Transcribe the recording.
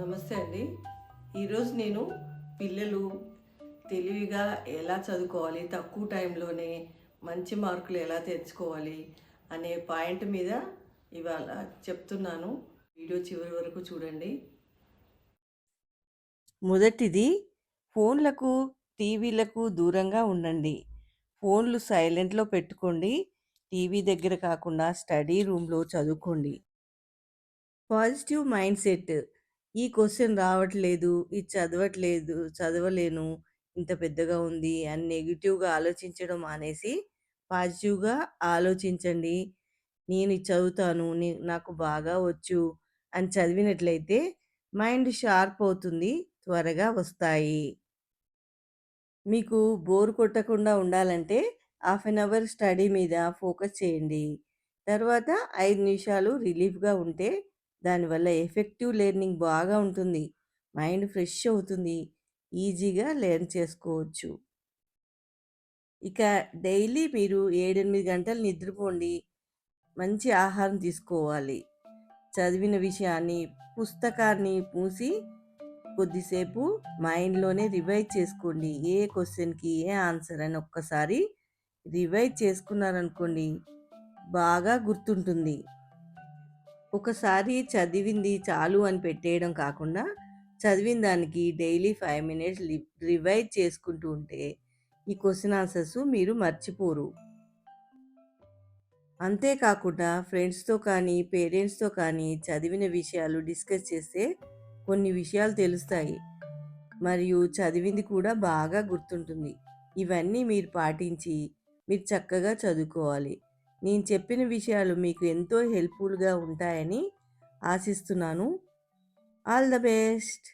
నమస్తే అండి. ఈరోజు నేను పిల్లలు తెలివిగా ఎలా చదువుకోవాలి, తక్కువ టైంలోనే మంచి మార్కులు ఎలా తెచ్చుకోవాలి అనే పాయింట్ మీద ఇవాళ చెప్తున్నాను. వీడియో చివరి వరకు చూడండి. మొదటిది ఫోన్లకు, టీవీలకు దూరంగా ఉండండి. ఫోన్లు సైలెంట్‌లో పెట్టుకోండి. టీవీ దగ్గర కాకుండా స్టడీ రూమ్‌లో చదువుకోండి. Positive mind set. ఈ క్వెషన్ రావట్లేదు, ఇది చదవట్లేదు, చదవలేను, ఇంత పెద్దగా ఉంది అని నెగెటివ్‌గా ఆలోచించడం మానేసి, పాజిటివ్‌గా ఆలోచించండి. నేను ఇది చదువుతాను, నాకు బాగా వచ్చు అని చదివినట్లయితే మైండ్ షార్ప్ అవుతుంది. త్వరగా వస్తాయి. మీకు బోర్ కొట్టకుండా ఉండాలంటే హాఫ్ అన్ అవర్ స్టడీ మీద ఫోకస్ చేయండి. తర్వాత 5 నిమిషాలు రిలీఫ్‌గా ఉంటే దానివల్ల ఎఫెక్టివ్ లెర్నింగ్ బాగా ఉంటుంది. మైండ్ ఫ్రెష్ అవుతుంది. ఈజీగా లెర్న్ చేసుకోవచ్చు. ఇక డైలీ మీరు 7, 8 గంటలు నిద్రపోండి. మంచి ఆహారం తీసుకోవాలి. చదివిన విషయాన్ని, పుస్తకాన్ని మూసి కొద్దిసేపు మైండ్‌లోనే రివైజ్ చేసుకోండి. ఏ క్వెషన్‌కి ఏ ఆన్సర్ అని ఒక్కసారి రివైజ్ చేసుకున్నారనుకోండి, బాగా గుర్తుంటుంది. ఒకసారి చదివింది చాలు అని పెట్టేయడం కాకుండా, చదివిన దానికి డైలీ 5 మినిట్స్ రివైజ్ చేసుకుంటూ ఉంటే, ఈ క్వెషన్ ఆన్సర్స్ మీరు మర్చిపోరు. అంతేకాకుండా ఫ్రెండ్స్‌తో కానీ, పేరెంట్స్‌తో కానీ చదివిన విషయాలు డిస్కస్ చేస్తే కొన్ని విషయాలు తెలుస్తాయి. మరియు చదివింది కూడా బాగా గుర్తుంటుంది. ఇవన్నీ మీరు పాటించి, మీరు చక్కగా చదువుకోవాలి. నేను చెప్పిన విషయాలు మీకు ఎంతో హెల్ప్‌ఫుల్‌గా ఉంటాయని ఆశిస్తున్నాను. All the best.